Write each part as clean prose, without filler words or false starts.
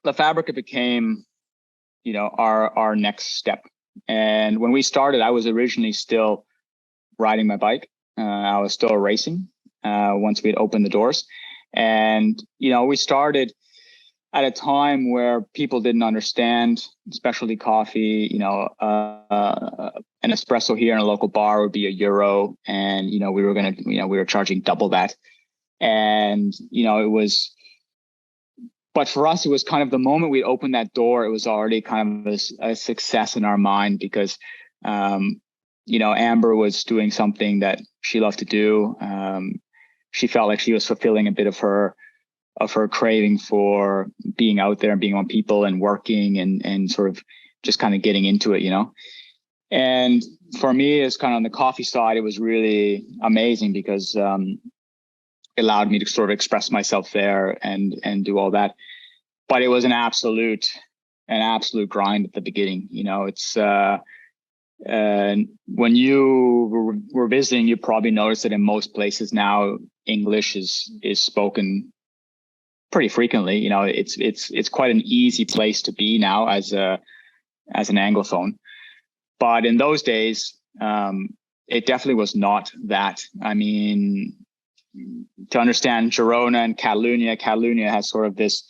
La Fabrica became, our next step. And when we started, I was originally still riding my bike. I was still racing once we had opened the doors. And, we started at a time where people didn't understand specialty coffee. An espresso here in a local bar would be €1. And, we were charging double that. And, but for us, it was kind of the moment we opened that door, it was already kind of a success in our mind because, Amber was doing something that she loved to do. She felt like she was fulfilling a bit of her craving for being out there and being on people and working and sort of just kind of getting into it, And for me, it's kind of on the coffee side, it was really amazing because it allowed me to sort of express myself there and do all that. But it was an absolute grind at the beginning. It's when you were visiting, you probably noticed that in most places now English is spoken pretty frequently. It's quite an easy place to be now as an Anglophone. But in those days, it definitely was not that. I mean, to understand Girona and Catalunya has sort of this,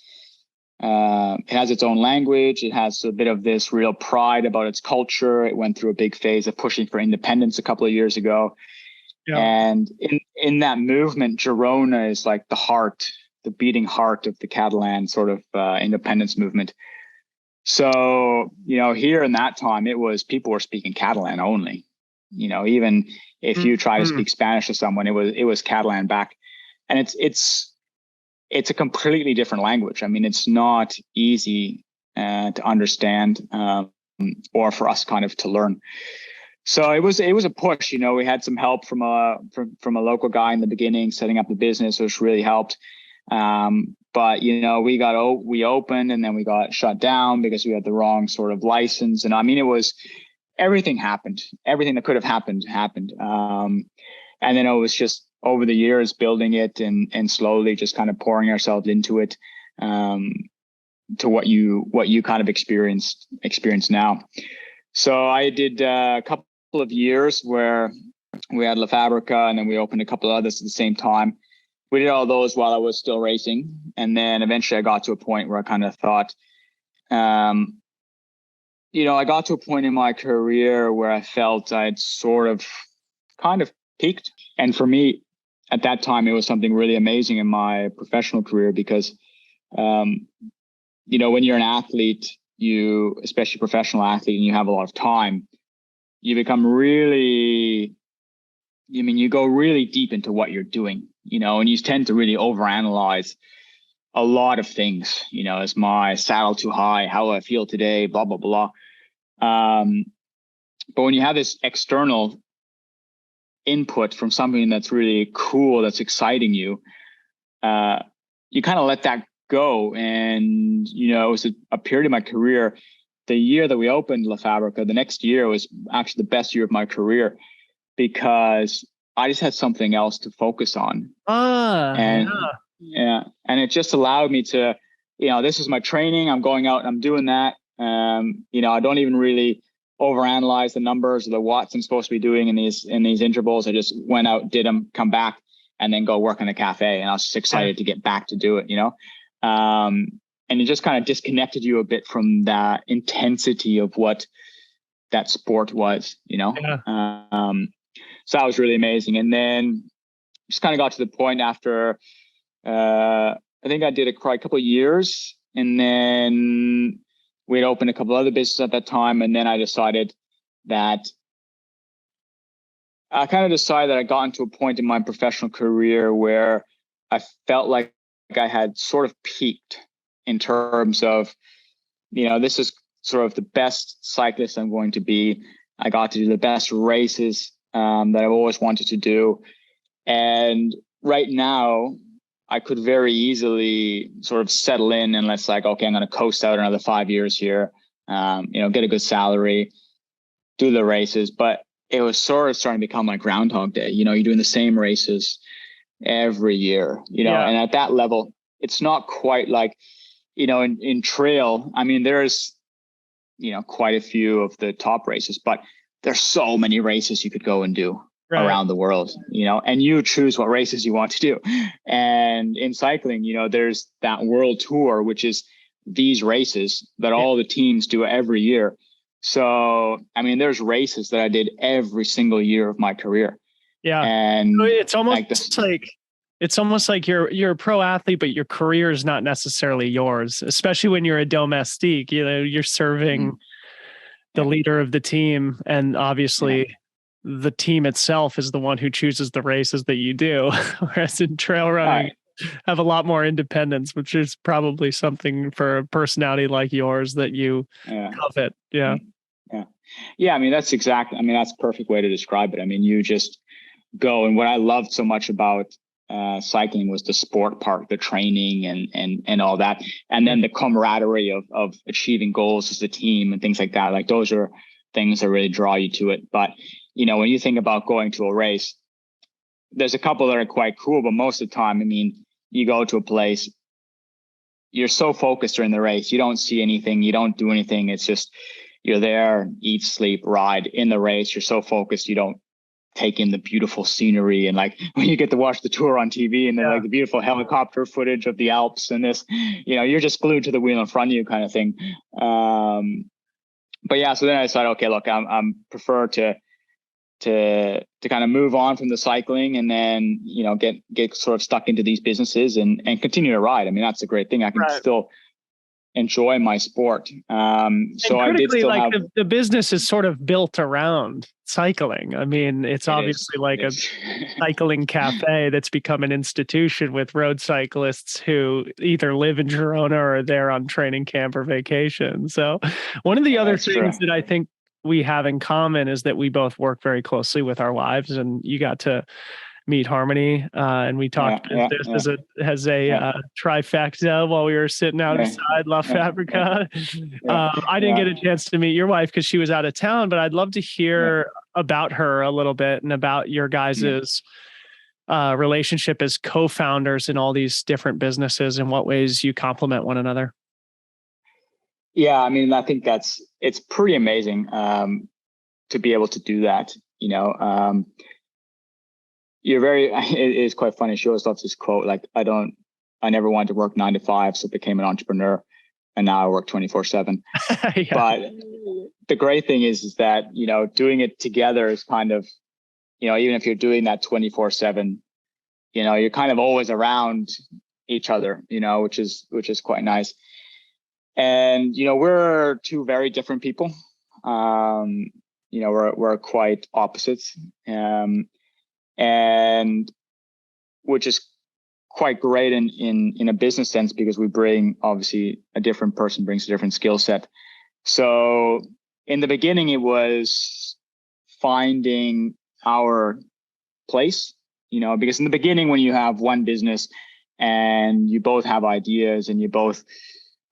it has its own language. It has a bit of this real pride about its culture. It went through a big phase of pushing for independence a couple of years ago. Yeah. And in that movement, Girona is like the beating heart of the Catalan sort of independence movement. So, here in that time, it was people were speaking Catalan only. Even if you try to speak Spanish to someone, it was Catalan back. And it's a completely different language. I mean, it's not easy to understand or for us kind of to learn. So it was a push. We had some help from a local guy in the beginning setting up the business, which really helped. But we opened and then we got shut down because we had the wrong sort of license. And I mean, everything happened. Everything that could have happened. And then it was just over the years building it and slowly just kind of pouring ourselves into it, to what you kind of experience now. So I did a couple of years where we had La Fabrica and then we opened a couple of others at the same time. We did all those while I was still racing. And then eventually I got to a point where I kind of thought, I got to a point in my career where I felt I'd sort of kind of peaked. And for me, at that time, it was something really amazing in my professional career because, when you're an athlete, especially professional athlete, and you have a lot of time, you become really, you go really deep into what you're doing, and you tend to really overanalyze a lot of things, is my saddle too high? How do I feel today? Blah, blah, blah. But when you have this external input from something that's really cool, that's exciting you, you kind of let that go. And, it was a period of my career. The year that we opened La Fabrica, the next year was actually the best year of my career because I just had something else to focus on. And it just allowed me to, this is my training. I'm going out and I'm doing that. I don't even really overanalyze the numbers or the watts I'm supposed to be doing in these intervals. I just went out, did them, come back, and then go work in the cafe. And I was just excited to get back to do it, and it just kind of disconnected you a bit from that intensity of what that sport was, so that was really amazing. And then just kind of got to the point after, I think I did it for a couple of years, and then we'd opened a couple of other businesses at that time. And then I decided that I got into a point in my professional career where I felt like I had sort of peaked in terms of, this is sort of the best cyclist I'm going to be. I got to do the best races that I've always wanted to do. And right now, I could very easily sort of settle in and let's like, okay, I'm going to coast out another 5 years here, get a good salary, do the races. But it was sort of starting to become like Groundhog Day. You're doing the same races every year, and at that level, it's not quite like, in trail, I mean, there's, quite a few of the top races, but there's so many races you could go and do around the world, and you choose what races you want to do. And in cycling, there's that world tour, which is these races that all the teams do every year. So, I mean, there's races that I did every single year of my career. Yeah. And it's almost like you're a pro athlete, but your career is not necessarily yours, especially when you're a domestique. You're serving the leader of the team, and obviously the team itself is the one who chooses the races that you do. Whereas in trail running, have a lot more independence, which is probably something for a personality like yours that you covet. Yeah. I mean, that's a perfect way to describe it. I mean, you just go, and what I loved so much about cycling was the sport part, the training and all that. And then the camaraderie of achieving goals as a team and things like that. Like, those are things that really draw you to it. But, when you think about going to a race, there's a couple that are quite cool, but most of the time, I mean, you go to a place, you're so focused during the race, you don't see anything, you don't do anything. It's just, you're there, eat, sleep, ride. In the race, you're so focused, you don't take in the beautiful scenery. And like, when you get to watch the tour on TV and then like the beautiful helicopter footage of the Alps and this, you're just glued to the wheel in front of you, kind of thing. But yeah, so then I decided, okay, look, I'm prefer to kind of move on from the cycling, and then, get sort of stuck into these businesses and continue to ride. I mean, that's a great thing. I can still enjoy my sport. So I did still have the business is sort of built around cycling. I mean, it's obviously like a cycling cafe that's become an institution with road cyclists who either live in Girona or are there on training camp or vacation. So one of the other things that I think we have in common is that we both work very closely with our wives, and you got to meet Harmony, and we talked as a trifecta while we were sitting outside La Fabrica. I didn't get a chance to meet your wife because she was out of town, but I'd love to hear about her a little bit and about your guys's relationship as co-founders in all these different businesses and what ways you complement one another. Yeah, I mean, I think it's pretty amazing to be able to do that. It is quite funny. She always loves this quote, like, I never wanted to work 9 to 5, so became an entrepreneur, and now I work 24/7. But the great thing is that, doing it together is kind of, even if you're doing that 24/7, you're kind of always around each other, which is quite nice. And, we're two very different people. We're quite opposites. And which is quite great in a business sense, because we bring, obviously, a different person brings a different skill set. So in the beginning, it was finding our place, because in the beginning, when you have one business and you both have ideas and you both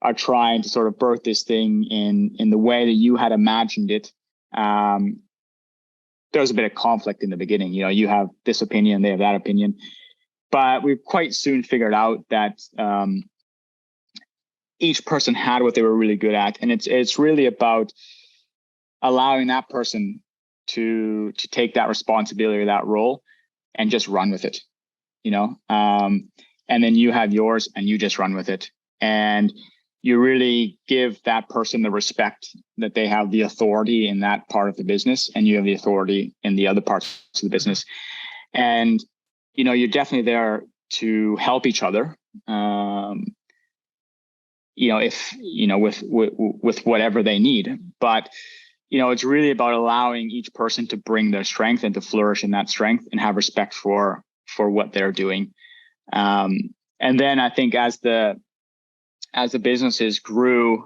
are trying to sort of birth this thing in the way that you had imagined it, there was a bit of conflict in the beginning. You have this opinion, they have that opinion, but we quite soon figured out that each person had what they were really good at, and it's really about allowing that person to take that responsibility or that role and just run with it, and then you have yours and you just run with it, and you really give that person the respect that they have the authority in that part of the business, and you have the authority in the other parts of the business. And, you're definitely there to help each other, with whatever they need. But, it's really about allowing each person to bring their strength and to flourish in that strength and have respect for what they're doing. And then I think as the businesses grew,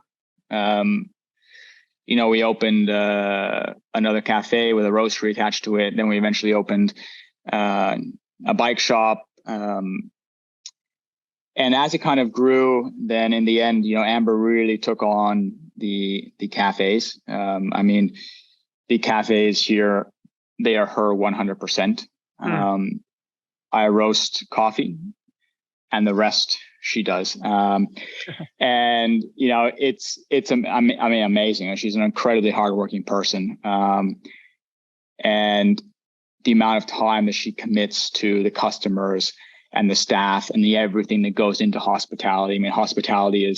we opened another cafe with a roastery attached to it. Then we eventually opened a bike shop. And as it kind of grew, then in the end, Amber really took on the cafes. I mean, the cafes here, they are her 100%. I roast coffee, and the rest she does. And it's amazing. She's an incredibly hardworking person. And the amount of time that she commits to the customers and the staff and everything that goes into hospitality. I mean, hospitality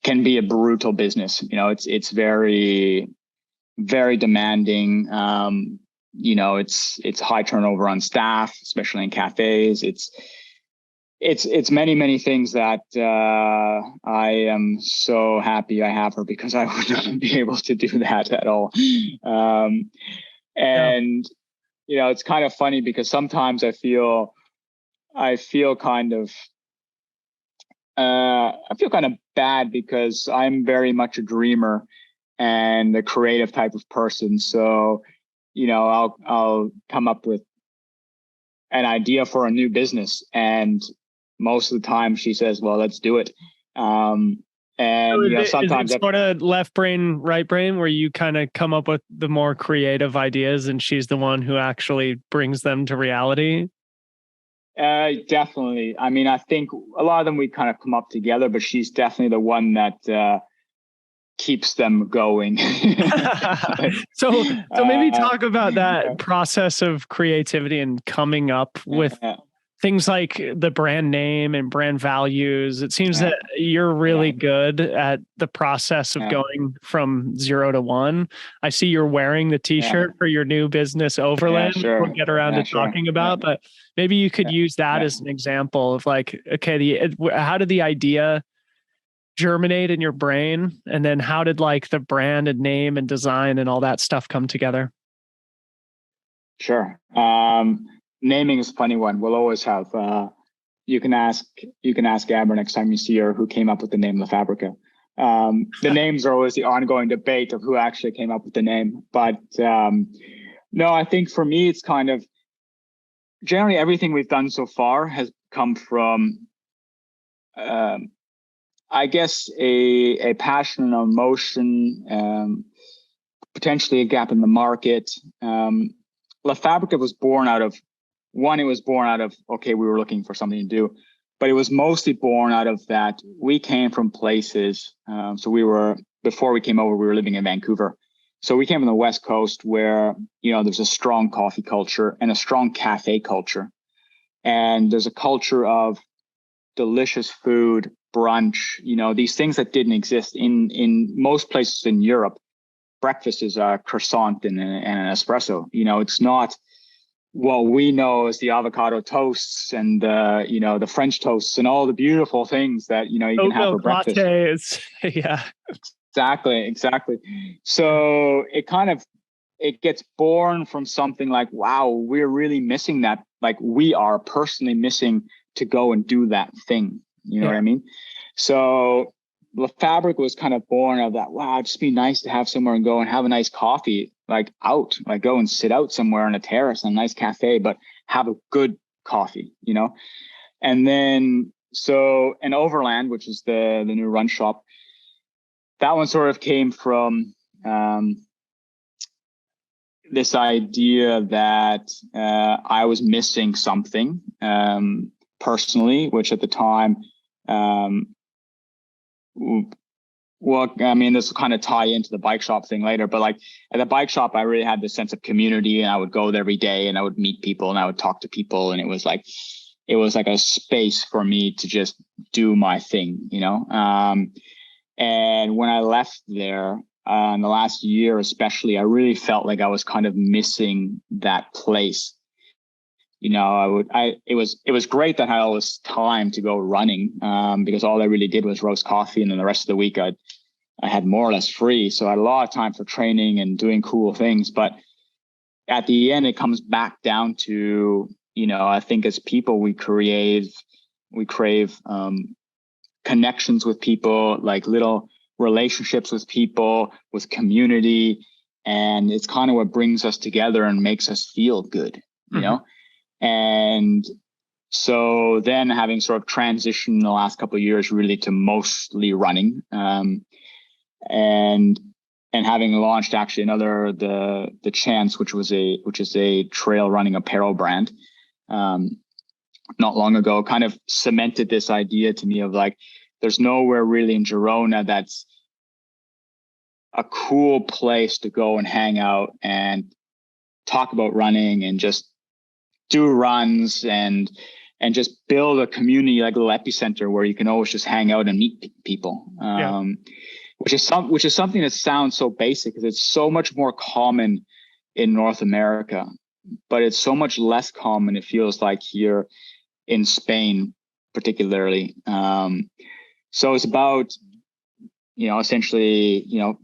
can be a brutal business. It's very, very demanding. It's high turnover on staff, especially in cafes. It's many, many things that I am so happy I have her, because I would not be able to do that at all. It's kind of funny because sometimes I feel kind of bad, because I'm very much a dreamer and a creative type of person. So, I'll come up with an idea for a new business, and most of the time she says, well, let's do it. Sometimes it's sort of left brain, right brain, where you kind of come up with the more creative ideas and she's the one who actually brings them to reality. Definitely. I mean, I think a lot of them we kind of come up together, but she's definitely the one that keeps them going. So maybe talk about that process of creativity and coming up with things like the brand name and brand values. It seems that you're really good at the process of going from 0 to 1. I see you're wearing the t-shirt for your new business, Overland. We'll get around to talking about, but maybe you could use that as an example of like, okay, how did the idea germinate in your brain? And then how did like the brand and name and design and all that stuff come together? Sure. Naming is a funny one. We'll always have, you can ask Amber next time you see her who came up with the name La Fabrica. The names are always the ongoing debate of who actually came up with the name. But no, I think for me, it's kind of generally everything we've done so far has come from, I guess, a passion and emotion, potentially a gap in the market. La Fabrica was born out of, okay, we were looking for something to do, but it was mostly born out of that we came from places. Before we came over, we were living in Vancouver. So we came from the West Coast where, there's a strong coffee culture and a strong cafe culture. And there's a culture of delicious food, brunch, these things that didn't exist in most places in Europe. Breakfast is a croissant and an espresso. It's not what we know as the avocado toasts and the French toasts and all the beautiful things that you can have for breakfast. Lattes. Yeah, exactly. So it gets born from something like, wow, we're really missing that. Like we are personally missing to go and do that thing. You know what I mean? So La Fabrica was kind of born of that. Wow, it'd just be nice to have somewhere and go and have a nice coffee, like go and sit out somewhere on a terrace in a nice cafe, but have a good coffee, And then, and Overland, which is the new run shop, that one sort of came from this idea that I was missing something personally, which at the time, well, I mean, this will kind of tie into the bike shop thing later, but like at the bike shop, I really had this sense of community, and I would go there every day and I would meet people and I would talk to people. And it was like a space for me to just do my thing, and when I left there in the last year, especially, I really felt like I was kind of missing that place. It was great that I had all this time to go running, because all I really did was roast coffee. And then the rest of the week I had more or less free. So I had a lot of time for training and doing cool things. But at the end, it comes back down to, I think as people, we crave connections with people, like little relationships with people, with community. And it's kind of what brings us together and makes us feel good, you know? And so then having sort of transitioned the last couple of years really to mostly running, and having launched actually the Chance, which is a trail running apparel brand. not long ago kind of cemented this idea to me of like, there's nowhere really in Girona that's a cool place to go and hang out and talk about running and just do runs and just build a community, like a little epicenter where you can always just hang out and meet people. Which is something that sounds so basic, because it's so much more common in North America, but it's so much less common, it feels like, here in Spain, particularly. So it's about, essentially,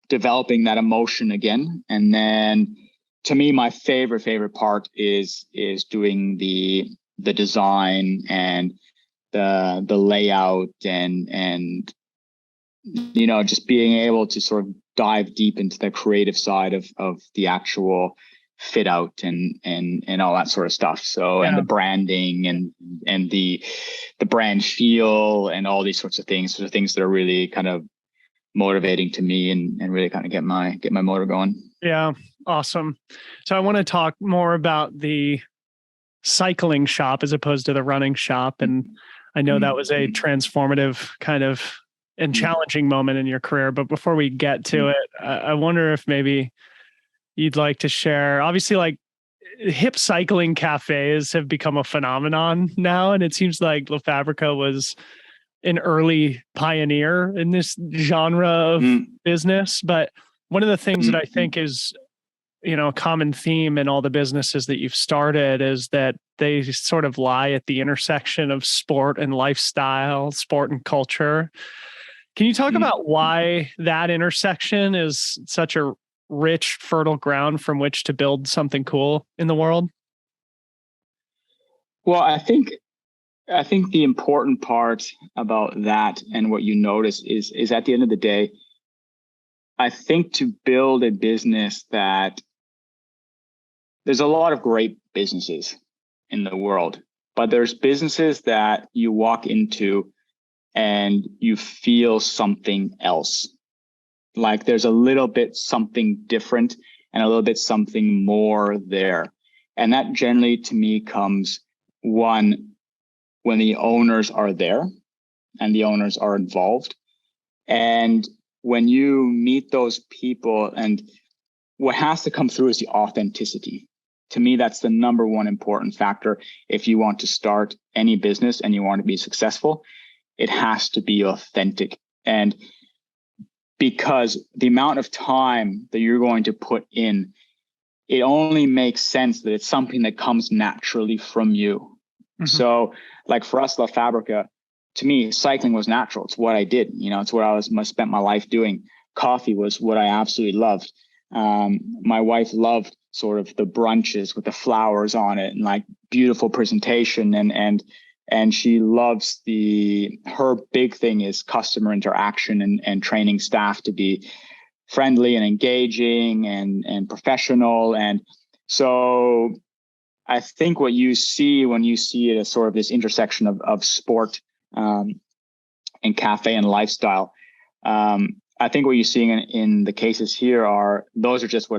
developing that emotion again. And then to me, my favorite part is doing the design and the layout and just being able to sort of dive deep into the creative side of the actual fit out and all that sort of stuff. So, and the branding and the brand feel and all these sorts of things. So things that are really kind of motivating to me and really kind of get my motor going. Yeah. Awesome. So I want to talk more about the cycling shop as opposed to the running shop. And I know that was a transformative kind of and challenging moment in your career. But before we get to it, I wonder if maybe you'd like to share, obviously, like, hip cycling cafes have become a phenomenon now. And it seems like La Fabrica was an early pioneer in this genre of business. But one of the things that I think is, a common theme in all the businesses that you've started is that they sort of lie at the intersection of sport and lifestyle, sport and culture. Can you talk about why that intersection is such a rich, fertile ground from which to build something cool in the world? Well, I think the important part about that and what you notice is at the end of the day, I think to build a business that there's a lot of great businesses in the world, but there's businesses that you walk into and you feel something else. Like there's a little bit something different and a little bit something more there. And that generally to me comes, one, when the owners are there and the owners are involved. And when you meet those people, and what has to come through is the authenticity. To me, that's the number one important factor. If you want to start any business and you want to be successful, it has to be authentic. And because the amount of time that you're going to put in, it only makes sense that it's something that comes naturally from you. So like for us, La Fabrica, to me, cycling was natural. It's what I did. It's what I spent my life doing. Coffee was what I absolutely loved. My wife loved sort of the brunches with the flowers on it and like beautiful presentation. And she loves her big thing is customer interaction and training staff to be friendly and engaging and professional. And so I think what you see when you see it as sort of this intersection of sport and cafe and lifestyle, I think what you're seeing in the cases here those are just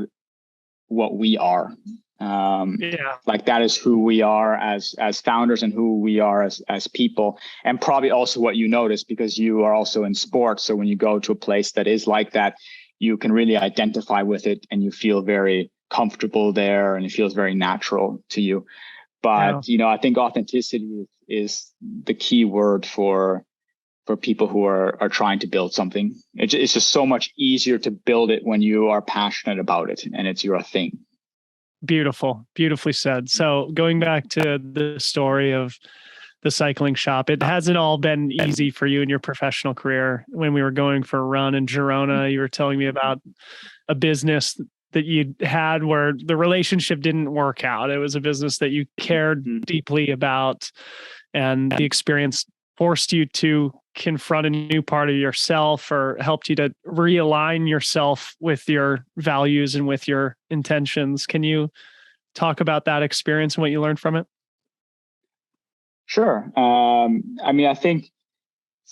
what we are. Like that is who we are as founders and who we are as people, and probably also what you notice because you are also in sports. So when you go to a place that is like that, you can really identify with it and you feel very comfortable there and it feels very natural to you. But, I think authenticity is the key word for people who are trying to build something. It's just so much easier to build it when you are passionate about it and it's your thing. Beautiful. Beautifully said. So going back to the story of the cycling shop, it hasn't all been easy for you in your professional career. When we were going for a run in Girona, you were telling me about a business that you had where the relationship didn't work out. It was a business that you cared deeply about, and the experience forced you to confront a new part of yourself or helped you to realign yourself with your values and with your intentions. Can you talk about that experience and what you learned from it? Sure. I think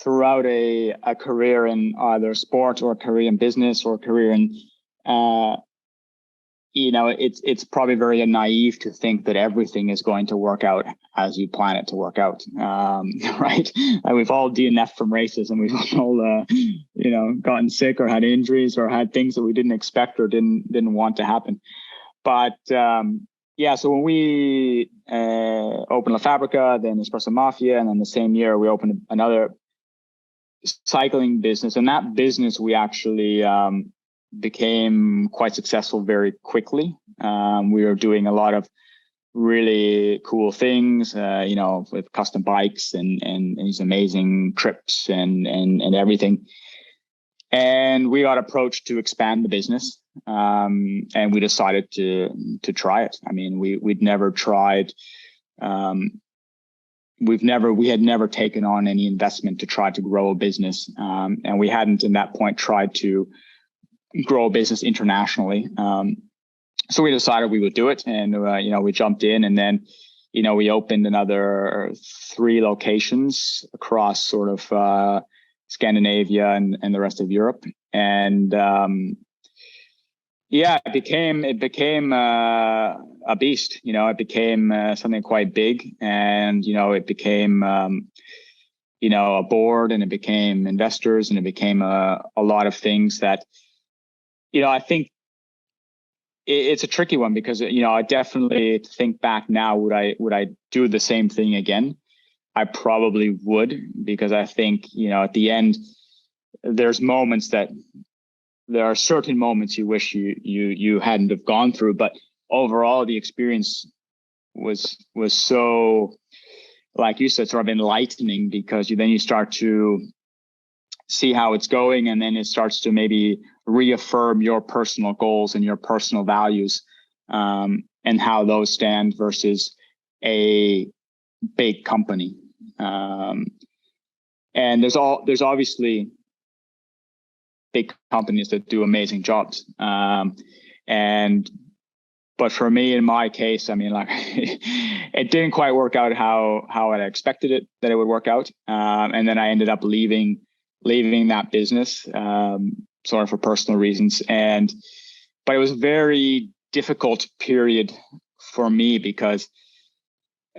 throughout a career in either sports or a career in business or a career in, it's probably very naive to think that everything is going to work out as you plan it to work out, right? We've all DNF'd from races, and we've all, gotten sick or had injuries or had things that we didn't expect or didn't want to happen. But so when we opened La Fabrica, then Espresso Mafia, and then the same year we opened another cycling business, and that business we actually became quite successful very quickly. We were doing a lot of really cool things, with custom bikes and these amazing trips and everything. And we got approached to expand the business, and we decided to try it. I mean, we'd never tried. We had never taken on any investment to try to grow a business, and we hadn't in that point tried to grow a business internationally. So we decided we would do it, and we jumped in, and then we opened another 3 locations across sort of Scandinavia and the rest of Europe, and it became a beast. It became something quite big, and it became a board, and it became investors, and it became a lot of things that. I think it's a tricky one because, I definitely think back now, would I do the same thing again? I probably would, because I think, at the end, there are certain moments you wish you hadn't have gone through, but overall the experience was so, like you said, sort of enlightening, because then you start to see how it's going, and then it starts to maybe reaffirm your personal goals and your personal values, and how those stand versus a big company. And there's obviously big companies that do amazing jobs. But for me, in my case, I mean, like, it didn't quite work out how I expected that it would work out. And then I ended up leaving that business, sort of for personal reasons. But it was a very difficult period for me, because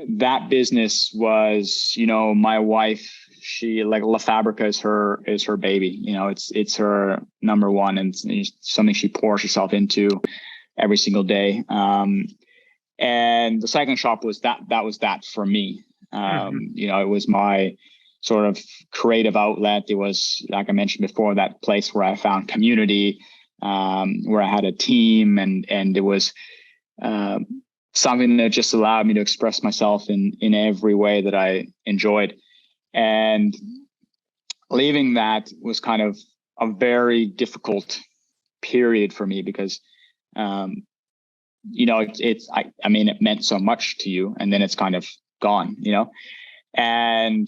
that business was, my wife, she, like, La Fabrica is her baby. It's her number one, and it's something she pours herself into every single day. And the cycling shop was that for me. It was my sort of creative outlet. It was, like I mentioned before, that place where I found community, where I had a team, and it was something that just allowed me to express myself in every way that I enjoyed. And leaving that was kind of a very difficult period for me, because it meant so much to you, and then it's kind of gone, and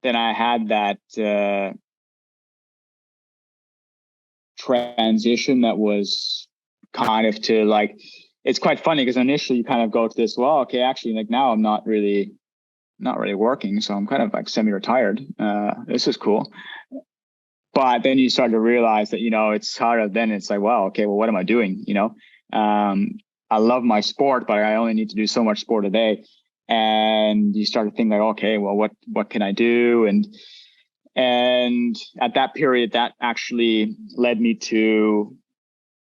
then I had that transition that was kind of to, like, it's quite funny, because initially you kind of go to this, well, okay, actually, like, now I'm not really working, so I'm kind of like semi-retired. This is cool. But then you start to realize that, it's harder. Then it's like, well, okay, well, what am I doing? I love my sport, but I only need to do so much sport a day. And you start to think, like, okay, well, what can I do? And at that period, that actually led me to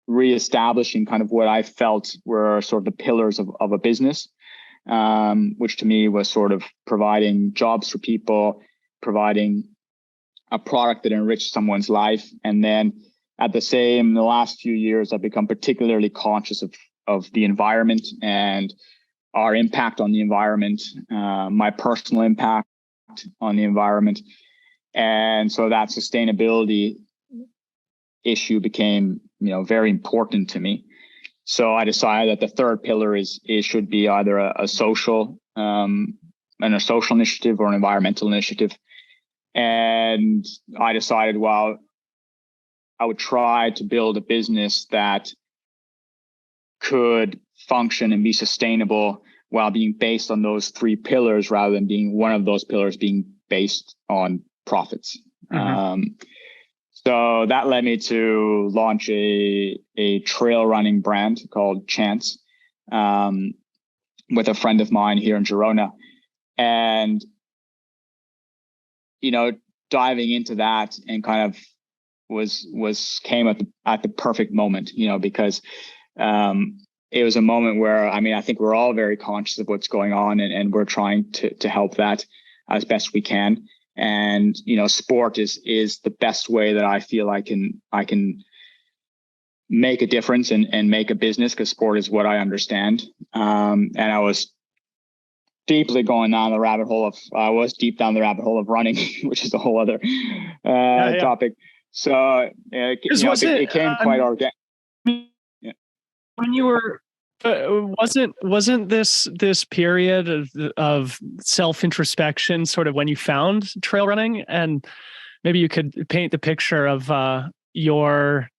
reestablishing kind of what I felt were sort of the pillars of a business, which to me was sort of providing jobs for people, providing a product that enriched someone's life. And then the last few years, I've become particularly conscious of the environment and our impact on the environment, my personal impact on the environment. And so that sustainability issue became, very important to me. So I decided that the third pillar should be either a social initiative or an environmental initiative. And I decided, well, I would try to build a business that could function and be sustainable while being based on those 3 pillars, rather than being one of those pillars being based on profits. So that led me to launch a trail running brand called Chance, with a friend of mine here in Girona. And, diving into that and kind of came at the perfect moment, because it was a moment where, I think we're all very conscious of what's going on, and we're trying to help that as best we can. And, sport is the best way that I feel I can make a difference and make a business, because sport is what I understand. And I was deep down the rabbit hole of running, which is a whole other topic. So it came quite organic. When you were, wasn't this period of self introspection sort of when you found trail running? And maybe you could paint the picture of your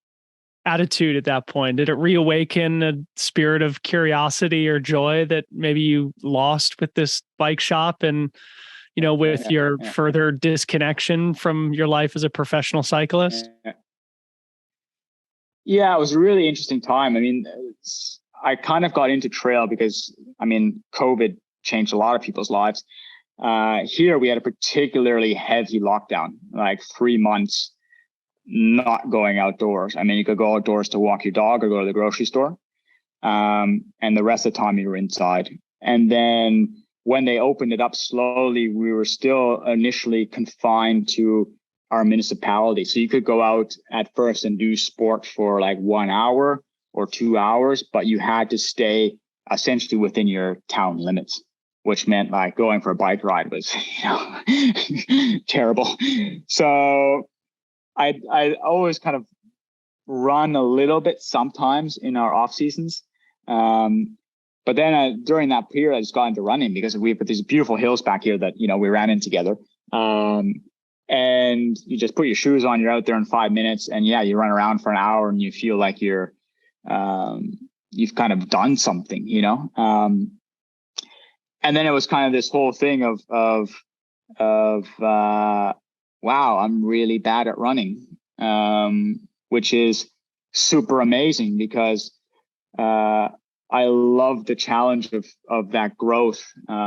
attitude at that point. Did it reawaken a spirit of curiosity or joy that maybe you lost with this bike shop, and with your further disconnection from your life as a professional cyclist? Yeah, it was a really interesting time. I kind of got into trail because, COVID changed a lot of people's lives. Here we had a particularly heavy lockdown, like 3 months not going outdoors. You could go outdoors to walk your dog or go to the grocery store. And the rest of the time you were inside. And then when they opened it up slowly, we were still initially confined to our municipality. So you could go out at first and do sport for like 1 hour or 2 hours, but you had to stay essentially within your town limits, which meant like going for a bike ride was, terrible. So I always kind of run a little bit sometimes in our off seasons. But then during that period, I just got into running because we've got these beautiful hills back here that, we ran in together. And you just put your shoes on, you're out there in 5 minutes, and you run around for an hour and you feel like you've kind of done something, and then it was kind of this whole thing of wow, I'm really bad at running, which is super amazing because I love the challenge of that growth,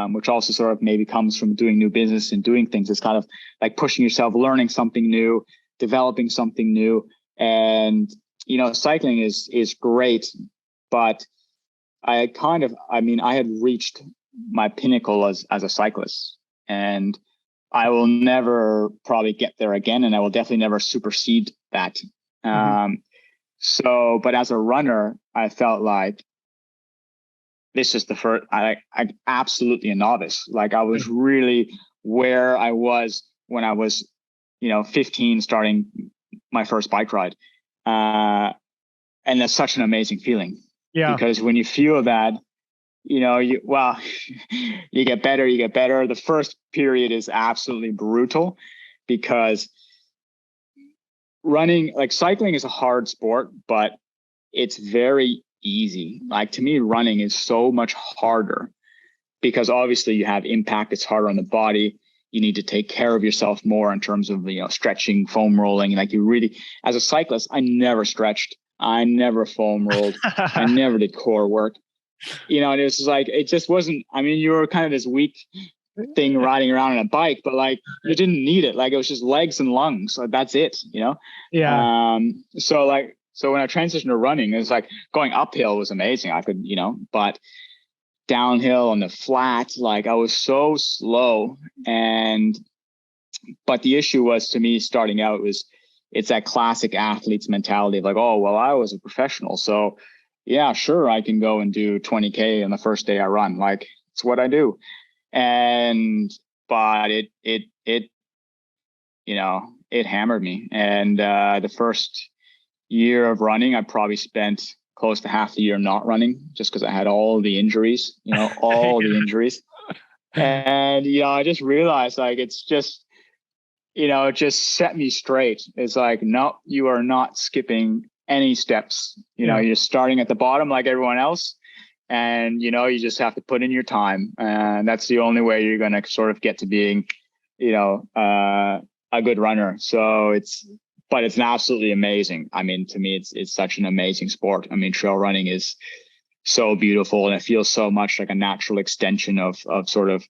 which also sort of maybe comes from doing new business and doing things. It's kind of like pushing yourself, learning something new, developing something new. And, cycling is great, but I had reached my pinnacle as a cyclist, and I will never probably get there again. And I will definitely never supersede that. But as a runner, I felt like, this is the first, I absolutely a novice. Like I was really where I was when I was, 15, starting my first bike ride. And that's such an amazing feeling. Yeah. Because when you feel that, you get better, The first period is absolutely brutal because cycling is a hard sport, but it's very easy. Like to me, running is so much harder because obviously you have impact. It's harder on the body. You need to take care of yourself more in terms of, stretching, foam rolling. Like you really, as a cyclist, I never stretched. I never foam rolled. I never did core work. And it was like, it just wasn't, you were kind of this weak thing riding around on a bike, but like you didn't need it. Like it was just legs and lungs. So that's it, Yeah. So when I transitioned to running, it was like going uphill was amazing. I could, but downhill on the flat, like I was so slow. But the issue was, to me, starting out, it's that classic athlete's mentality of like, oh, well, I was a professional. So yeah, sure, I can go and do 20K on the first day I run. Like it's what I do. But it hammered me. And the first year of running, I probably spent close to half the year not running just because I had all the injuries, the injuries. And, I just realized like, it's just, it just set me straight. It's like, no, you are not skipping any steps. You're starting at the bottom like everyone else. And, you just have to put in your time. And that's the only way you're going to sort of get to being, a good runner. So but it's absolutely amazing. I mean, to me, it's such an amazing sport. I mean, trail running is so beautiful, and it feels so much like a natural extension of sort of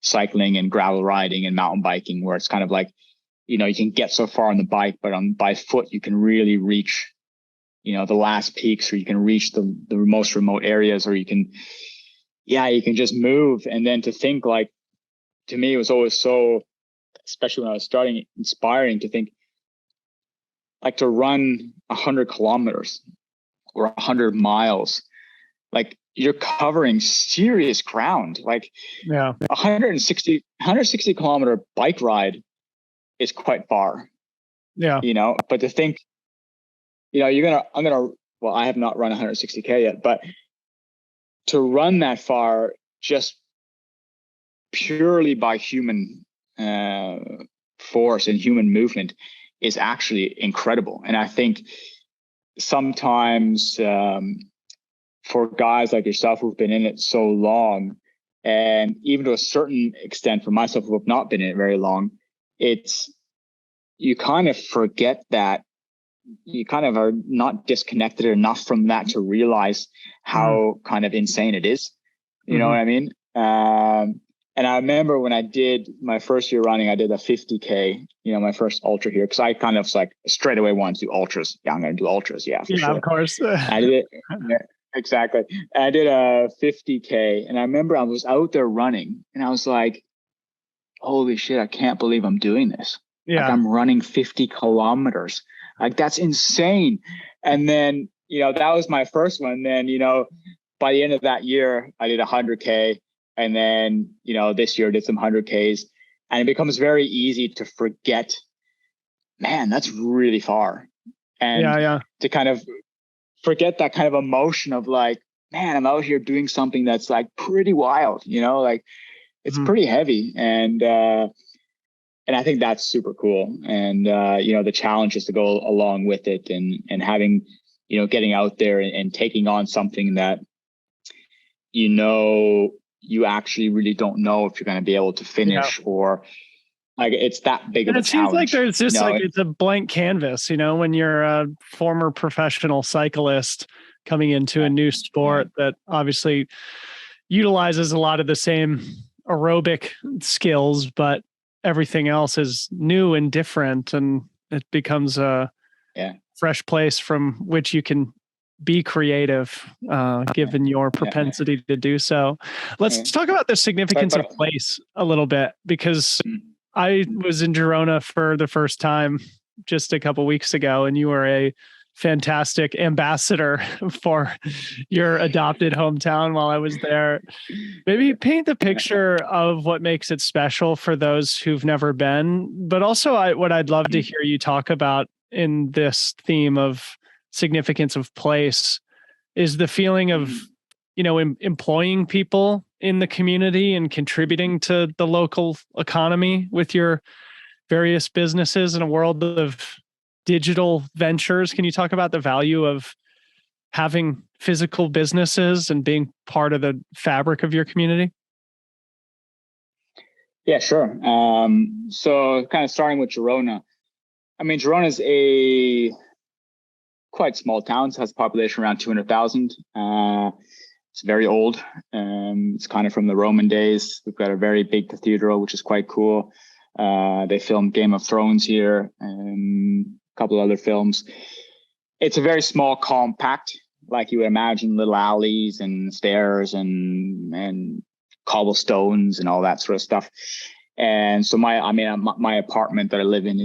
cycling and gravel riding and mountain biking, where it's kind of like, you know, you can get so far on the bike, but by foot you can really reach, you know, the last peaks, or you can reach the most remote areas, or you can just move. And then to think, like, to me, it was always so, especially when I was starting, inspiring to think, like, to run 100 kilometers or 100 miles, like, you're covering serious ground. Like, 160 kilometer bike ride is quite far. Yeah. You know, but to think, you know, well, I have not run 160K yet, but to run that far just purely by human force and human movement is actually incredible. And I think sometimes for guys like yourself who've been in it so long, and even to a certain extent for myself who have not been in it very long, you kind of forget that. You kind of are not disconnected enough from that to realize how kind of insane it is. You know what I mean? And I remember when I did my first year running, I did a 50K, you know, my first ultra here, because I kind of like straight away wanted to do ultras. Yeah, I'm going to do ultras. Yeah, for sure. Of course. I did it. Yeah, exactly. I did a 50K, and I remember I was out there running, and I was like, holy shit, I can't believe I'm doing this. Yeah. Like, I'm running 50 kilometers. Like, that's insane. And then, you know, that was my first one. Then, you know, by the end of that year, I did 100K. And then, you know, this year I did some 100Ks. And it becomes very easy to forget, man, that's really far. And to kind of forget that kind of emotion of like, man, I'm out here doing something that's like pretty wild, you know, like it's pretty heavy. And I think that's super cool. And, you know, the challenge is to go along with it, and having, you know, getting out there and taking on something that, you know, you actually really don't know if you're going to be able to finish, or like, it's that big of a challenge. It seems like there's just, you know, like, it's a blank canvas, you know, when you're a former professional cyclist coming into a new sport that obviously utilizes a lot of the same aerobic skills, but everything else is new and different, and it becomes a fresh place from which you can be creative, given your propensity to do so. Let's talk about the significance of place a little bit, because I was in Girona for the first time just a couple weeks ago, and you were a fantastic ambassador for your adopted hometown while I was there. Maybe paint the picture of what makes it special for those who've never been, but also what I'd love to hear you talk about in this theme of significance of place is the feeling of, you know, employing people in the community and contributing to the local economy with your various businesses in a world of digital ventures. Can you talk about the value of having physical businesses and being part of the fabric of your community? Yeah, sure. So kind of starting with Girona. I mean, Girona is a quite small town. It has a population around 200,000. It's very old. It's kind of from the Roman days. We've got a very big cathedral, which is quite cool. They filmed Game of Thrones here, and a couple of other films. It's a very small, compact, like you would imagine, little alleys and stairs and cobblestones and all that sort of stuff. And so my apartment that I live in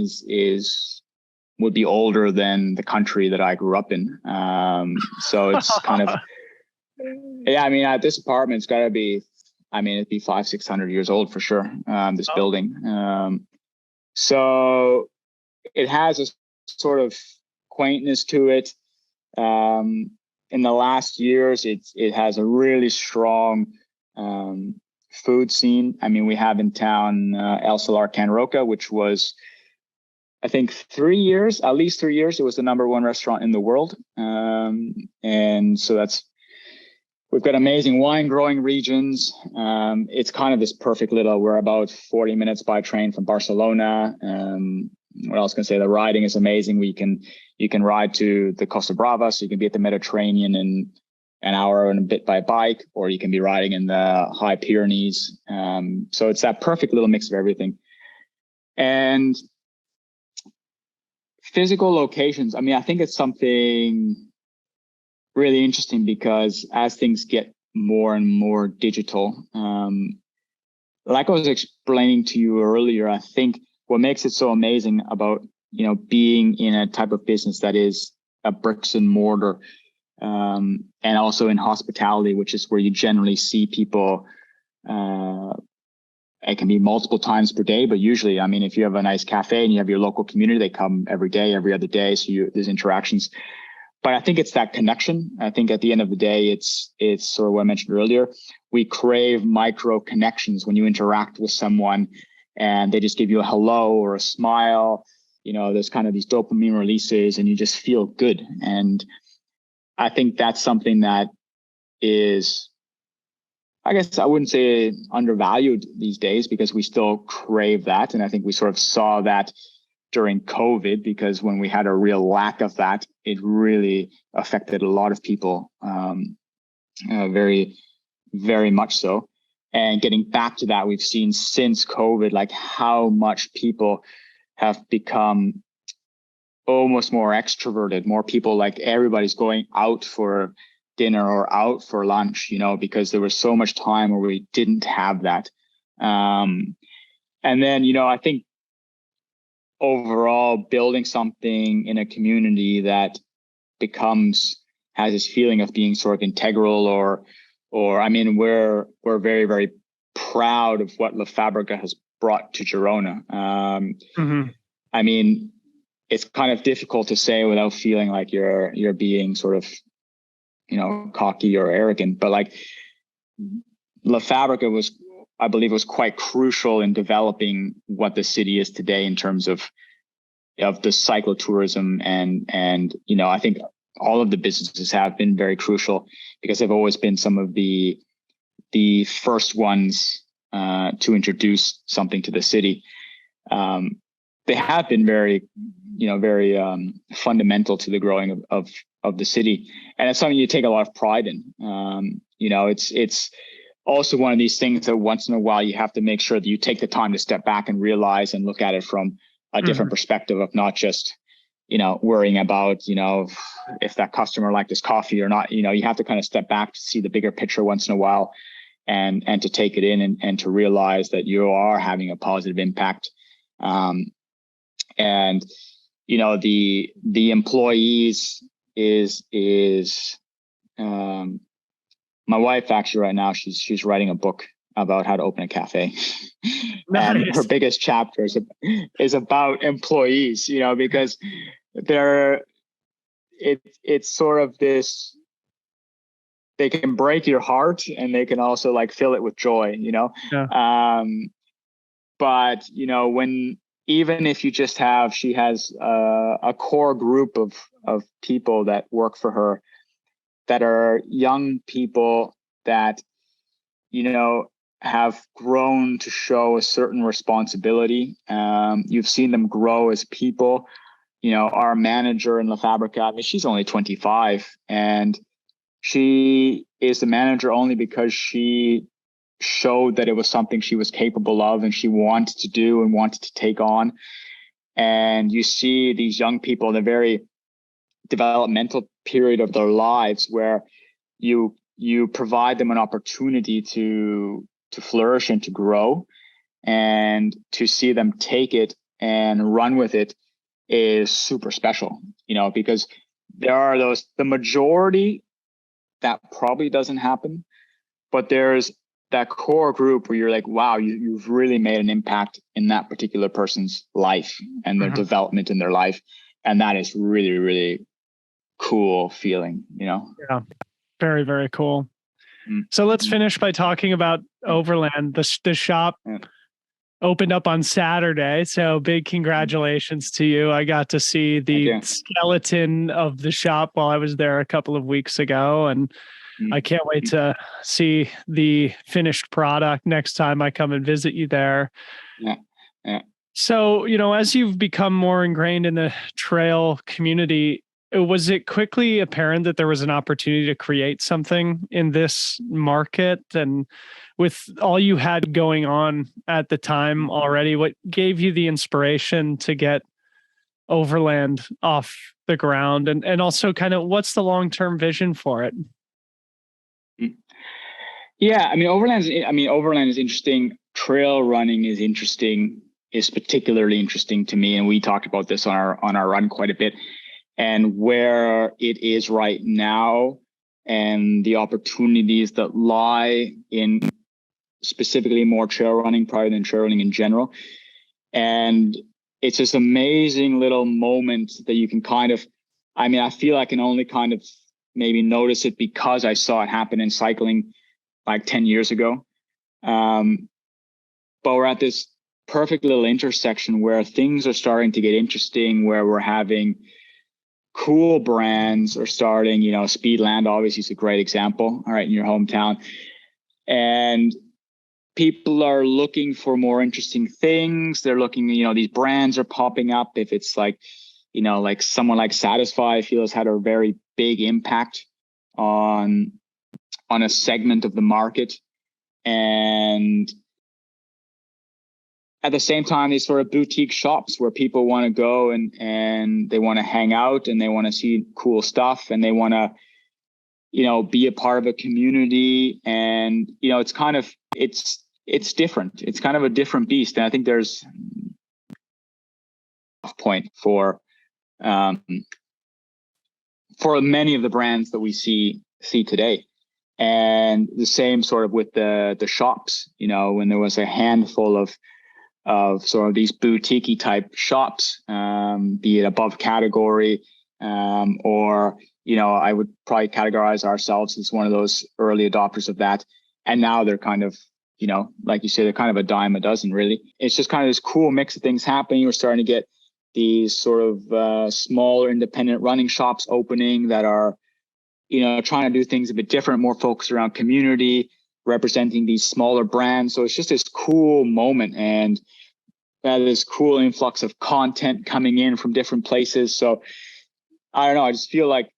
would be older than the country that I grew up in. So it's kind of, yeah, I mean, this apartment's got to be, I mean, it'd be 500-600 years old for sure. This building. So it has a sort of quaintness to it. In the last years, it has a really strong food scene. I mean, we have in town El Salar Can Roca, which was, I think, at least 3 years, it was the #1 restaurant in the world. And so we've got amazing wine growing regions. It's kind of this perfect we're about 40 minutes by train from Barcelona. what else can I say? The riding is amazing. You can ride to the Costa Brava, so you can be at the Mediterranean in an hour and a bit by bike, or you can be riding in the High Pyrenees. So it's that perfect little mix of everything. And physical locations, I mean, I think it's something really interesting, because as things get more and more digital, like I was explaining to you earlier, I think what makes it so amazing about, being in a type of business that is a bricks and mortar, and also in hospitality, which is where you generally see people, it can be multiple times per day, but usually, I mean, if you have a nice cafe and you have your local community, they come every day, every other day. So there's interactions. But I think it's that connection. I think at the end of the day, it's sort of what I mentioned earlier. We crave micro connections when you interact with someone and they just give you a hello or a smile. There's kind of these dopamine releases and you just feel good. And I think that's something that is, I guess I wouldn't say undervalued these days, because we still crave that. And I think we sort of saw that during COVID, because when we had a real lack of that, it really affected a lot of people, very, very much so. And getting back to that, we've seen since COVID, like how much people have become almost more extroverted, more people, like everybody's going out for dinner or out for lunch, because there was so much time where we didn't have that. And then, I think overall building something in a community that has this feeling of being sort of integral, or I mean, we're very, very proud of what La Fabrica has brought to Girona. I mean, it's kind of difficult to say without feeling like you're being sort of, cocky or arrogant, but like La Fabrica I believe was quite crucial in developing what the city is today in terms of the cyclotourism. And, I think all of the businesses have been very crucial, because they've always been some of the first ones to introduce something to the city. They have been very, very fundamental to the growing of the city. And it's something you take a lot of pride in. It's also one of these things that once in a while you have to make sure that you take the time to step back and realize and look at it from a different perspective of not just, worrying about, if that customer liked his coffee or not. You have to kind of step back to see the bigger picture once in a while, and to take it in and to realize that you are having a positive impact. And, the employees is my wife actually right now, she's writing a book about how to open a cafe. Nice. And her biggest chapter is about employees, because it's sort of this, they can break your heart and they can also like fill it with joy, Yeah. But even if you just she has a core group of people that work for her, that are young people that, have grown to show a certain responsibility. You've seen them grow as people. Our manager in La Fabrica, I mean, she's only 25, and she is the manager only because she showed that it was something she was capable of and she wanted to do and wanted to take on. And you see these young people in a very developmental period of their lives where you provide them an opportunity to flourish and to grow, and to see them take it and run with it is super special, because there are the majority that probably doesn't happen, but there's that core group where you're like, wow, you've really made an impact in that particular person's life and their development in their life. And that is really, really cool feeling, Yeah. Very, very cool. So let's finish by talking about Overland. The shop opened up on Saturday. So big congratulations to you. I got to see the skeleton of the shop while I was there a couple of weeks ago. And I can't wait to see the finished product next time I come and visit you there. Yeah. So, as you've become more ingrained in the trail community, was it quickly apparent that there was an opportunity to create something in this market? And with all you had going on at the time already, what gave you the inspiration to get Overland off the ground? And also kind of what's the long-term vision for it? Yeah, Overland is interesting. Trail running is interesting, is particularly interesting to me. And we talked about this on our run quite a bit. And where it is right now and the opportunities that lie in specifically more trail running probably than trail running in general. And it's this amazing little moment that you can I feel I can only kind of maybe notice it because I saw it happen in cycling like 10 years ago. But we're at this perfect little intersection where things are starting to get interesting, where we're having cool brands are starting, Speedland obviously is a great example, all right, in your hometown. And people are looking for more interesting things. They're looking, these brands are popping up. If it's like someone like Satisfy, I feel has had a very big impact on a segment of the market. And at the same time, these sort of boutique shops where people want to go and they want to hang out and they want to see cool stuff and they want to, be a part of a community. And, it's different. It's kind of a different beast. And I think there's a point for many of the brands that we see today. And the same sort of with the shops, when there was a handful of sort of these boutique type shops, be it above category, or, I would probably categorize ourselves as one of those early adopters of that. And now they're kind of, like you say, they're kind of a dime a dozen, really. It's just kind of this cool mix of things happening. We're starting to get these sort of smaller independent running shops opening that are, trying to do things a bit different, more focused around community, representing these smaller brands. So it's just this cool moment and this cool influx of content coming in from different places. So I don't know, I just feel like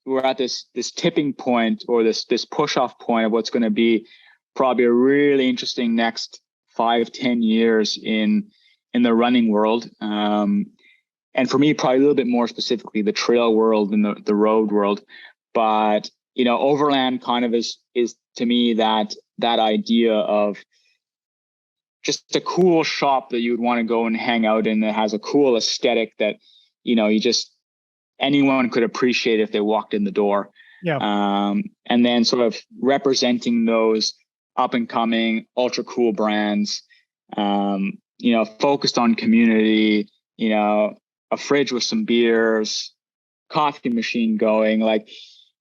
we're at this tipping point or this push off point of what's going to be probably a really interesting next 5-10 years in the running world. And for me, probably a little bit more specifically, the trail world and the road world. But, Overland kind of is to me that idea of just a cool shop that you would want to go and hang out in that has a cool aesthetic that, anyone could appreciate if they walked in the door. Yeah. And then sort of representing those up and coming ultra cool brands, focused on community, a fridge with some beers, coffee machine going. Like,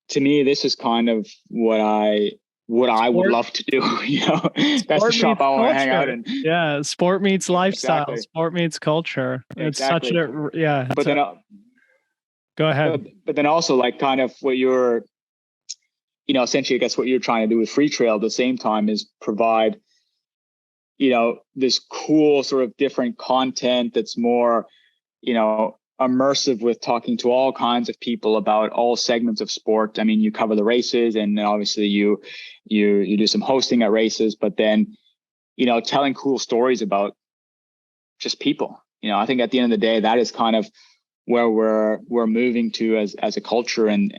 to me, this is kind of what I would love to do. That's the shop I want to hang out in. Yeah, sport meets lifestyle. Exactly. Sport meets culture. It's such a But then, go ahead. But then also, like, kind of what you're, essentially, I guess what you're trying to do with Freetrail at the same time is provide, this cool sort of different content that's more, immersive with talking to all kinds of people about all segments of sport. I mean, you cover the races and obviously you do some hosting at races, but then, telling cool stories about just people. I think at the end of the day, that is kind of where we're moving to as a culture. And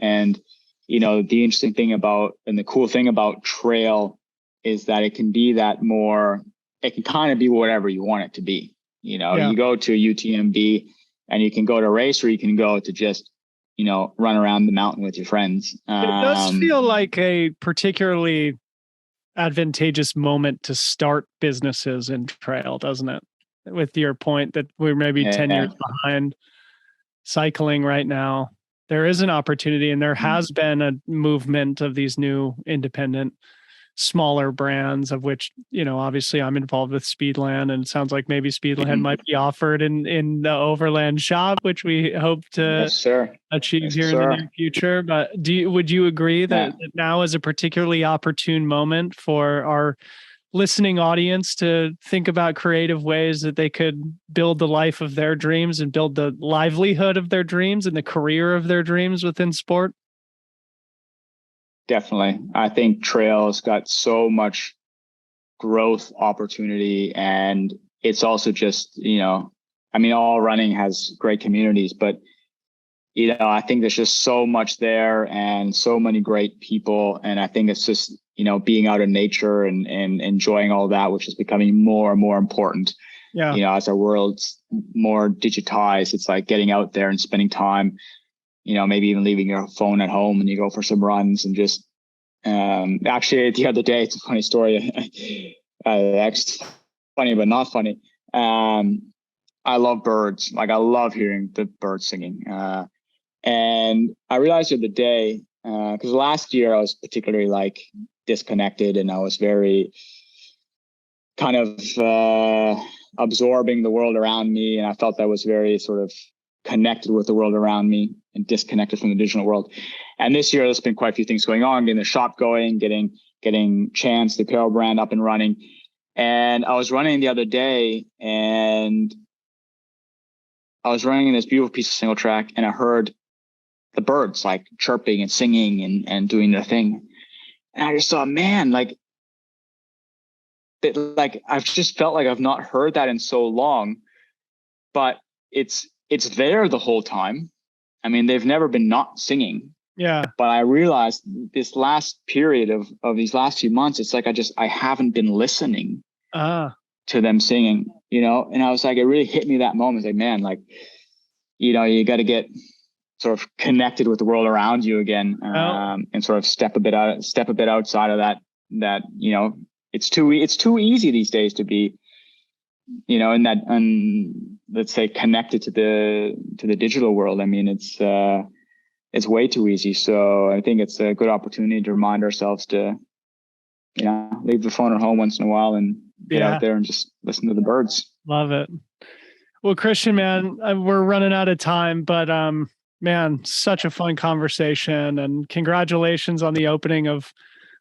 the interesting thing about, and the cool thing about trail is that it can be that more, it can kind of be whatever you want it to be. You go to a UTMB and you can go to a race, or you can go to just, run around the mountain with your friends. It does feel like a particularly advantageous moment to start businesses in trail, doesn't it? With your point that we're maybe 10 years behind cycling right now, there is an opportunity, and there has been a movement of these new independent smaller brands, of which, obviously I'm involved with Speedland, and it sounds like maybe Speedland might be offered in the Overland shop, which we hope to achieve here in the near future. But would you agree that now is a particularly opportune moment for our listening audience to think about creative ways that they could build the life of their dreams and build the livelihood of their dreams and the career of their dreams within sport? Definitely. I think trail's got so much growth opportunity, and it's also just, I mean, all running has great communities, but I think there's just so much there and so many great people. And I think it's just, being out in nature and enjoying all that, which is becoming more and more important. Yeah. As our world's more digitized, it's like getting out there and spending time, maybe even leaving your phone at home and you go for some runs and just, actually the other day, it's a funny story. Actually funny, but not funny. I love birds. Like, I love hearing the birds singing. And I realized the other day, because last year I was particularly like disconnected, and I was very kind of absorbing the world around me. And I felt I was very sort of connected with the world around me and disconnected from the digital world. And this year there's been quite a few things going on, getting the shop going, getting Chance, the apparel brand, up and running. And I was running the other day, and I was running in this beautiful piece of single track, and I heard the birds like chirping and singing and doing their thing. And I just thought, man, like I've just felt like I've not heard that in so long, but it's there the whole time. I mean, they've never been not singing. Yeah. But I realized this last period of these last few months, it's like I haven't been listening to them singing, and I was like, it really hit me that moment. It's like, man, like, you got to get sort of connected with the world around you again, and sort of step a bit outside of that, it's too easy these days to be, in that, let's say, connected to the digital world. I mean, it's way too easy. So I think it's a good opportunity to remind ourselves to, leave the phone at home once in a while and get out there and just listen to the birds. Love it. Well, Christian, man, we're running out of time, but man, such a fun conversation, and congratulations on the opening of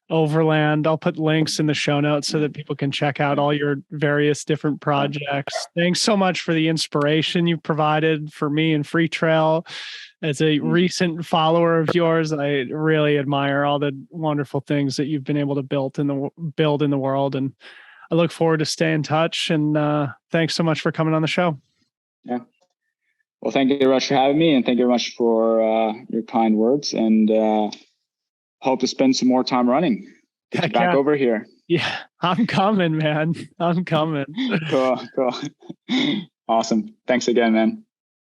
Overland. I'll put links in the show notes so that people can check out all your various different projects. Thanks so much for the inspiration you provided for me and Freetrail. As a recent follower of yours, I really admire all the wonderful things that you've been able to build in the world. And I look forward to staying in touch. And thanks so much for coming on the show. Yeah. Well, thank you very much for having me, and thank you very much for your kind words, and hope to spend some more time running. Get back over here. Yeah, I'm coming, man. I'm coming. Cool. Awesome. Thanks again, man.